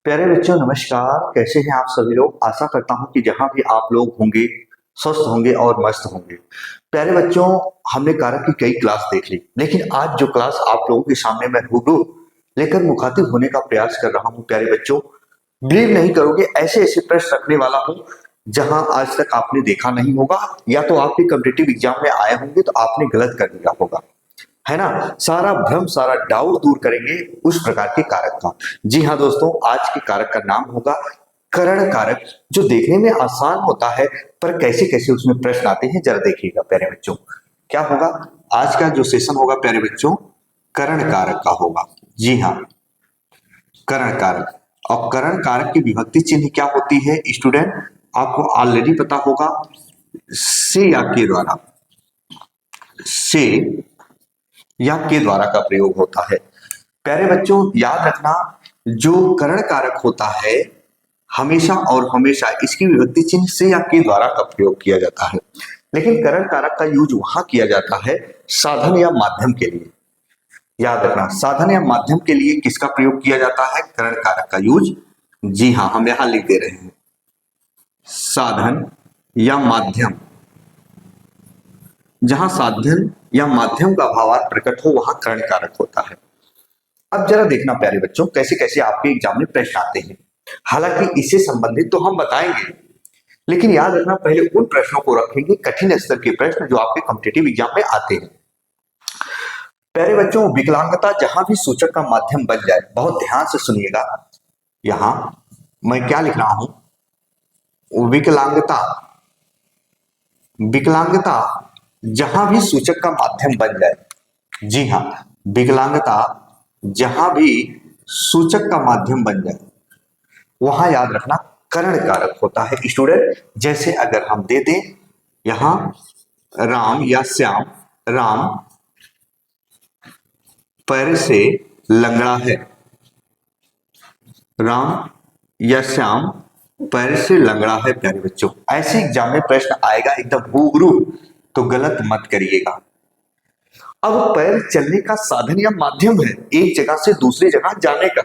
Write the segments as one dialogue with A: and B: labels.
A: प्यारे बच्चों नमस्कार। कैसे हैं आप सभी लोग। आशा करता हूं कि जहां भी आप लोग होंगे स्वस्थ होंगे और मस्त होंगे। प्यारे बच्चों, हमने कारक की कई क्लास देख ली, लेकिन आज जो क्लास आप लोगों के सामने मैं रूबरू लेकर मुखातिब होने का प्रयास कर रहा हूं, प्यारे बच्चों बिलीव नहीं करोगे, ऐसे ऐसे प्रश्न रखने वाला हूं जहां आज तक आपने देखा नहीं होगा, या तो आपके कॉम्पिटिटिव एग्जाम में आए होंगे तो आपने गलत कर दिया होगा, है ना। सारा भ्रम सारा डाउट दूर करेंगे उस प्रकार के कारक का। जी हाँ दोस्तों, आज के कारक का नाम होगा करण कारक, जो देखने में आसान होता है पर कैसे कैसे उसमें प्रश्न आते हैं जरा देखिएगा प्यारे बच्चों। क्या होगा आज का जो सेशन होगा प्यारे बच्चों, करण कारक का होगा। जी हाँ, करण कारक। और करण कारक की विभक्ति चिन्ह क्या होती है स्टूडेंट, आपको ऑलरेडी पता होगा, से या के द्वारा, से या के द्वारा का प्रयोग होता है। प्यारे बच्चों याद रखना, जो करण कारक होता है हमेशा और हमेशा इसकी विभक्ति चिन्ह से या के द्वारा का प्रयोग किया जाता है, लेकिन करण कारक का यूज वहां किया जाता है साधन या माध्यम के लिए। याद रखना, साधन या माध्यम के लिए किसका प्रयोग किया जाता है, करण कारक का यूज। जी हाँ, हम यहां लिख दे रहे हैं साधन या माध्यम। जहां साधन या माध्यम का भावार्थ प्रकट हो वहां करण कारक होता है। अब जरा देखना प्यारे बच्चों, कैसे कैसे आपके एग्जाम में प्रश्न आते हैं। हालांकि इससे संबंधित तो हम बताएंगे, लेकिन याद रखना पहले उन प्रश्नों को रखेंगे कठिन स्तर के प्रश्न जो आपके कॉम्पिटिटिव एग्जाम में आते हैं। प्यारे बच्चों, विकलांगता जहां भी सूचक का माध्यम बन जाए, बहुत ध्यान से सुनिएगा। यहां मैं क्या लिख रहा हूं, विकलांगता, विकलांगता जहां भी सूचक का माध्यम बन जाए। जी हाँ, विकलांगता जहां भी सूचक का माध्यम बन जाए वहां याद रखना करण कारक होता है स्टूडेंट। जैसे अगर हम दे दें यहां राम या श्याम, राम पैर से लंगड़ा है, राम या श्याम पैर से लंगड़ा है। प्यारे बच्चों ऐसे एग्जाम में प्रश्न आएगा एकदम हुबहू, तो गलत मत करिएगा। अब पैर चलने का साधन या माध्यम है एक जगह से दूसरी जगह जाने का,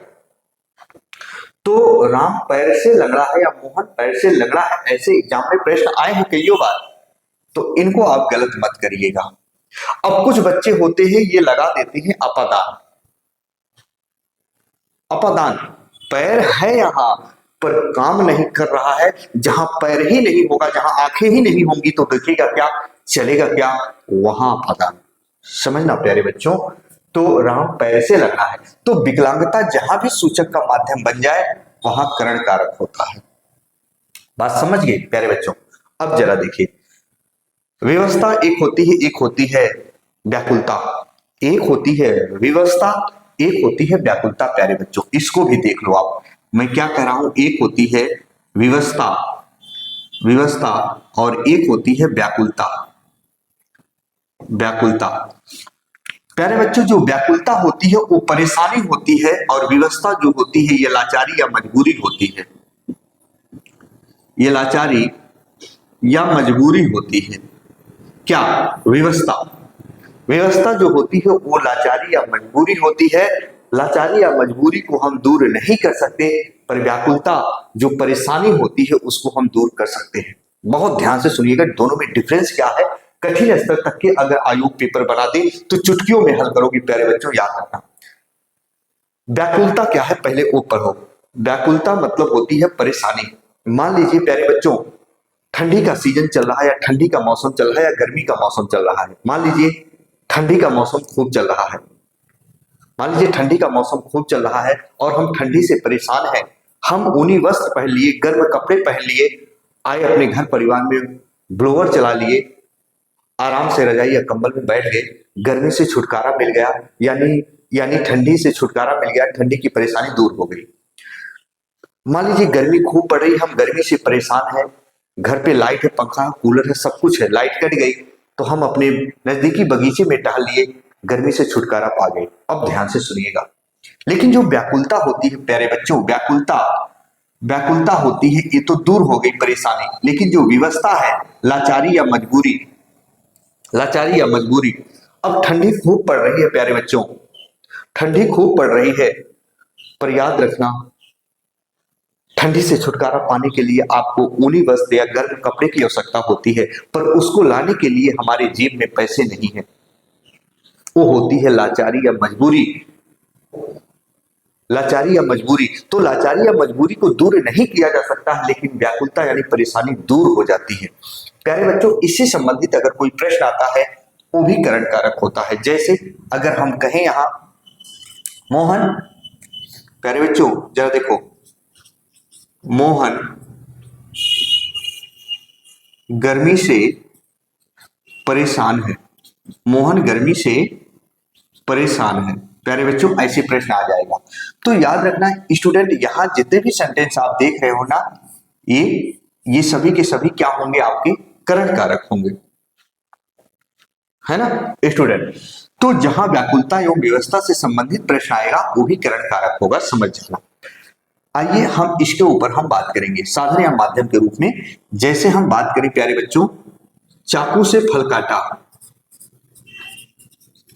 A: तो राम पैर से लंगड़ा है या मोहन पैर से लंगड़ा है, ऐसे एग्जाम में प्रश्न आए हैं कईयों बार, तो इनको आप गलत मत करिएगा। अब कुछ बच्चे होते हैं ये लगा देते हैं अपादान, अपादान पैर है यहां पर काम नहीं कर रहा है, जहां पैर ही नहीं होगा, जहां आंखें ही नहीं होंगी तो देखिएगा क्या, चलेगा क्या, वहां अपादान। समझना प्यारे बच्चों, तो राम पैर से लगा है, तो विकलांगता जहां भी सूचक का माध्यम बन जाए वहां करण कारक होता है। बात समझ गए प्यारे बच्चों। अब जरा देखिए, व्यवस्था एक होती है व्याकुलता, एक होती है व्यवस्था, एक होती है व्याकुलता। प्यारे बच्चों इसको भी देख लो आप, मैं क्या कह रहा हूं, एक होती है व्यवस्था, व्यवस्था और एक होती है व्याकुलता, व्याकुलता। प्यारे बच्चों जो व्याकुलता होती है वो परेशानी होती है, और व्यवस्था जो होती है ये लाचारी या मजबूरी होती है, ये लाचारी या मजबूरी होती है। क्या, व्यवस्था, व्यवस्था जो होती है वो लाचारी या मजबूरी होती है। लाचारी या मजबूरी को हम दूर नहीं कर सकते, पर व्याकुलता जो परेशानी होती है उसको हम दूर कर सकते हैं। बहुत ध्यान से सुनिएगा, दोनों में डिफरेंस क्या है। कठिन स्तर तक के अगर आयोग पेपर बना दे तो चुटकियों में हल करोगे प्यारे बच्चों, याद रखना। व्याकुलता क्या है पहले वो पढ़ो। व्याकुलता मतलब होती है परेशानी। मान लीजिए प्यारे बच्चों ठंडी का सीजन चल रहा है, या ठंडी का मौसम चल रहा है, या गर्मी का मौसम चल रहा है। मान लीजिए ठंडी का मौसम खूब चल रहा है, मान लीजिए ठंडी का मौसम खूब चल रहा है और हम ठंडी से परेशान हैं। हम ऊनी वस्त्र पहन लिए, गर्म कपड़े पहन लिए, आए अपने घर परिवार में, ब्लोअर चला लिए, आराम से रजाई या कंबल में बैठ गए, गर्मी से छुटकारा मिल गया, यानी यानी ठंडी से छुटकारा मिल गया, ठंडी की परेशानी दूर हो गई। मान लीजिए गर्मी खूब पड़ रही, हम गर्मी से परेशान हैं, घर पे लाइट है, पंखा है, कूलर है, सब कुछ है, लाइट कट गई तो हम अपने नजदीकी बगीचे में टहल लिए, गर्मी से छुटकारा पा गए। अब ध्यान से सुनिएगा, लेकिन जो व्याकुलता होती है प्यारे बच्चों, व्याकुलता, व्याकुलता होती है ये तो दूर हो गई परेशानी, लेकिन जो व्यवस्था है लाचारी या मजबूरी, लाचारी या मजबूरी। अब ठंडी खूब पड़ रही है प्यारे बच्चों, ठंडी खूब पड़ रही है, पर याद रखना ठंडी से छुटकारा पाने के लिए आपको ऊनी वस्त्र या गर्म कपड़े की आवश्यकता होती है, पर उसको लाने के लिए हमारे जेब में पैसे नहीं है। वो होती है लाचारी या मजबूरी। लाचारी या मजबूरी, तो लाचारी या मजबूरी को दूर नहीं किया जा सकता है, लेकिन व्याकुलता यानी परेशानी दूर हो जाती है। प्यारे बच्चों, इससे संबंधित अगर कोई प्रश्न आता है वो भी करण कारक होता है। जैसे अगर हम कहें यहां मोहन, प्यारे बच्चों जरा देखो, मोहन गर्मी से परेशान है। मोहन गर्मी से परेशान है। प्यारे बच्चों, ऐसे प्रश्न आ जाएगा। तो याद रखना स्टूडेंट, यहां जितने भी सेंटेंस आप देख रहे हो ना, ये सभी के सभी क्या होंगे, आपके करण कारक होंगे, है ना स्टूडेंट। तो जहां व्याकुलता एवं व्यवस्था से संबंधित प्रश्न आएगा वो भी करण कारक होगा, समझ जाना। आइए हम इसके ऊपर हम बात करेंगे साधन या माध्यम के रूप में। जैसे हम बात करें प्यारे बच्चों, चाकू से फल काटा।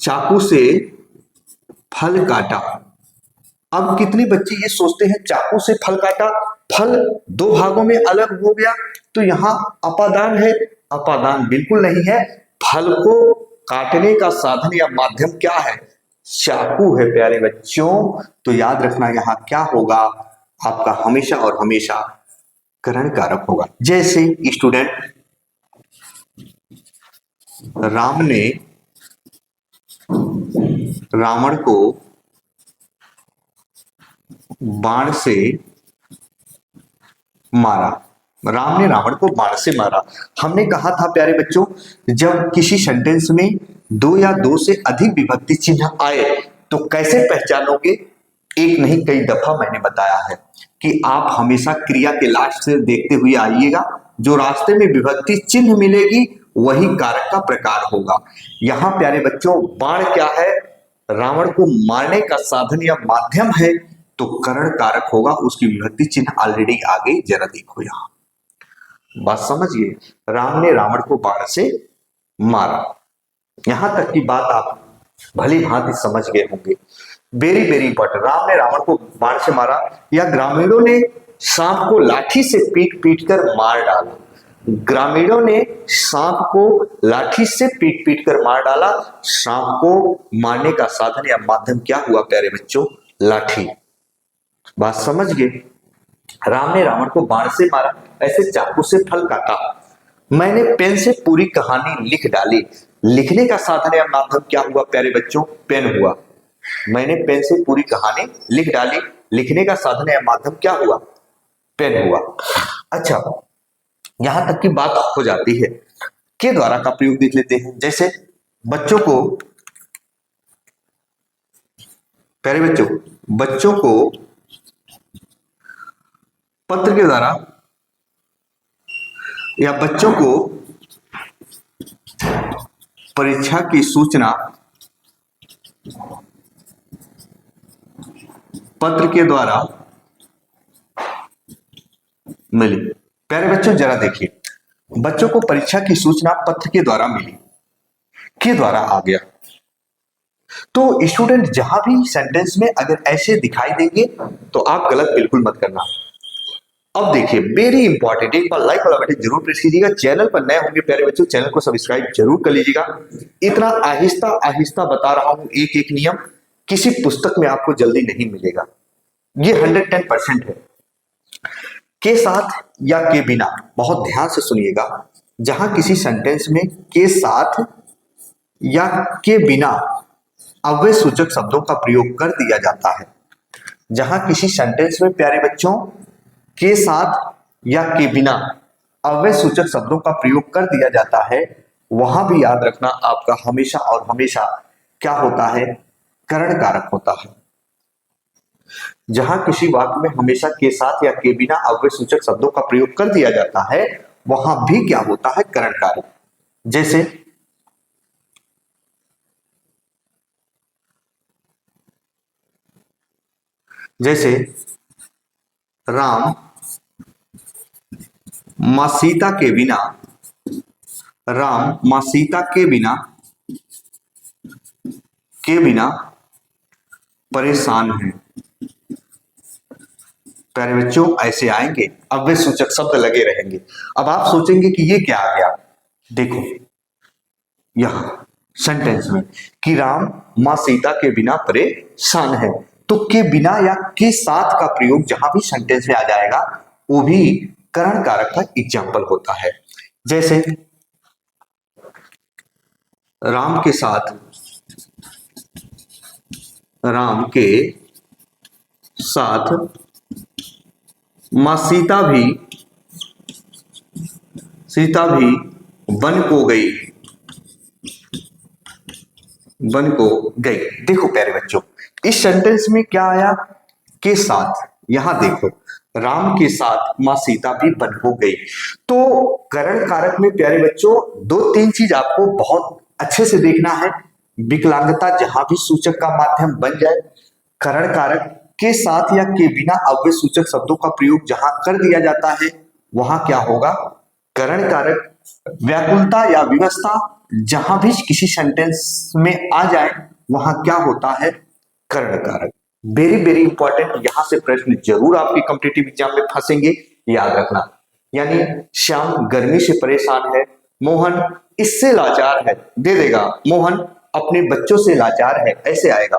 A: चाकू से फल काटा। अब कितने बच्चे ये सोचते हैं चाकू से फल काटा, फल दो भागों में अलग हो गया, तो यहां अपादान है। अपादान बिल्कुल नहीं है। फल को काटने का साधन या माध्यम क्या है, चाकू है प्यारे बच्चों। तो याद रखना यहां क्या होगा, आपका हमेशा और हमेशा करण कारक होगा। जैसे स्टूडेंट, राम ने रावण को बाण से मारा। राम ने रावण को बाण से मारा। हमने कहा था प्यारे बच्चों, जब किसी सेंटेंस में दो या दो से अधिक विभक्ति चिन्ह आए तो कैसे पहचानोगे। एक नहीं कई दफा मैंने बताया है कि आप हमेशा क्रिया के लास्ट से देखते हुए आइएगा। जो रास्ते में विभक्ति चिन्ह मिलेगी वही कारक का प्रकार होगा। यहां प्यारे बच्चों, बाण क्या है, रावण को मारने का साधन या माध्यम है, तो करण कारक होगा। उसकी विभक्ति चिन्ह ऑलरेडी आ गई, जरा देखो यहां, बात समझिए। राम ने रावण को बाण से मारा, यहां तक की बात आप भली भांति समझ गए होंगे। Very very important. राम ने रावण को बाण से मारा, या ग्रामीणों ने सांप को लाठी से पीट पीट कर मार डाला। ग्रामीणों ने सांप को लाठी से पीट पीट कर मार डाला। सांप को मारने का साधन या माध्यम क्या हुआ प्यारे बच्चों, लाठी। बात समझ गए। राम ने रावण को बाण से मारा, ऐसे चाकू से फल काटा। मैंने पेन से पूरी कहानी लिख डाली। लिखने का साधन या माध्यम क्या हुआ प्यारे बच्चों, पेन हुआ। मैंने पेन से पूरी कहानी लिख डाली। लिखने का साधन या माध्यम क्या हुआ, पेन हुआ। अच्छा, यहां तक की बात हो जाती है। के द्वारा का प्रयोग देख लेते हैं। जैसे बच्चों को, प्यारे बच्चों, बच्चों को पत्र के द्वारा या बच्चों को परीक्षा की सूचना पत्र के द्वारा मिली। प्यारे बच्चों जरा देखिए, बच्चों को परीक्षा की सूचना पत्र के द्वारा मिली, के द्वारा आ गया। तो स्टूडेंट जहां भी सेंटेंस में अगर ऐसे दिखाई देंगे तो आप गलत बिल्कुल मत करना। अब देखिए, वेरी इंपॉर्टेंट, एक बार लाइक वाला बटन जरूर प्रेस कीजिएगा। चैनल पर नए होंगे प्यारे बच्चों, चैनल को सब्सक्राइब जरूर कर लीजिएगा। इतना आहिस्ता आहिस्ता बता रहा हूं, एक एक नियम किसी पुस्तक में आपको जल्दी नहीं मिलेगा। ये 110% है। के साथ या के बिना, बहुत ध्यान से सुनिएगा। जहां किसी सेंटेंस में के साथ या के बिना अव्यय सूचक शब्दों का प्रयोग कर दिया जाता है, जहां किसी सेंटेंस में प्यारे बच्चों के साथ या के बिना अव्यय सूचक शब्दों का प्रयोग कर दिया जाता है, वहां भी याद रखना आपका हमेशा और हमेशा क्या होता है, करण कारक होता है। जहां किसी वाक्य में हमेशा के साथ या के बिना अव्यय सूचक शब्दों का प्रयोग कर दिया जाता है, वहां भी क्या होता है, करण कारक। जैसे राम मां सीता के बिना, राम मां सीता के बिना परेशान है। प्यारे बच्चों ऐसे आएंगे, अव्यय सूचक शब्द लगे रहेंगे। अब आप सोचेंगे कि ये क्या आ गया, देखो यहां सेंटेंस में कि राम मां सीता के बिना परेशान है, तो के बिना या के साथ का प्रयोग जहां भी सेंटेंस में आ जाएगा वो भी करण कारक का एग्जाम्पल होता है। जैसे राम के साथ, राम के साथ मां सीता भी वन को गई, वन को गई। देखो प्यारे बच्चों इस सेंटेंस में क्या आया, के साथ। यहां देखो राम के साथ मां सीता भी वन को गई। तो करण कारक में प्यारे बच्चों दो तीन चीज आपको बहुत अच्छे से देखना है। विकलांगता जहां भी सूचक का माध्यम बन जाए, करण कारक के साथ या के बिना अव्यय सूचक शब्दों का प्रयोग जहां कर दिया जाता है वहां क्या होगा, करण कारक। व्याकुलता या विवशता जहां भी किसी सेंटेंस में आ जाए वहां क्या होता है, करण कारक। वेरी वेरी इंपॉर्टेंट, यहां से प्रश्न जरूर आपके कॉम्पिटिटिव एग्जाम में फंसेंगे, याद रखना। यानी श्याम गर्मी से परेशान है, मोहन इससे लाचार है, दे देगा मोहन अपने बच्चों से लाचार है, ऐसे आएगा।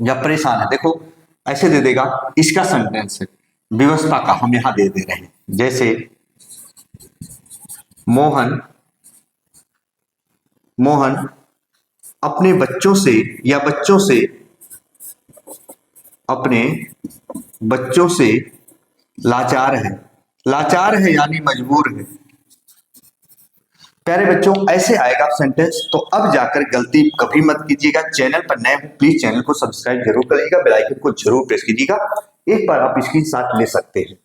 A: या परेशान है, देखो ऐसे दे देगा, इसका सेंटेंस है। विवशता का हम यहां दे रहे हैं, जैसे मोहन अपने बच्चों से या अपने बच्चों से लाचार है, लाचार है यानी मजबूर है। प्यारे बच्चों ऐसे आएगा सेंटेंस। तो अब जाकर गलती कभी मत कीजिएगा। चैनल पर नए हो प्लीज चैनल को सब्सक्राइब जरूर करिएगा, बेल आइकन को जरूर प्रेस कीजिएगा। एक बार आप स्क्रीनशॉट ले सकते हैं।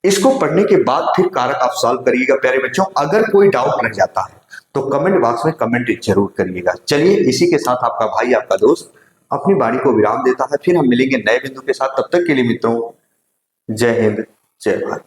A: इसको पढ़ने के बाद फिर कारक आप सॉल्व करिएगा। प्यारे बच्चों अगर कोई डाउट रह जाता है तो कमेंट बॉक्स में कमेंट जरूर करिएगा। चलिए इसी के साथ आपका भाई आपका दोस्त अपनी वाणी को विराम देता है। फिर हम मिलेंगे नए बिंदु के साथ। तब तक के लिए मित्रों जय हिंद जय भारत।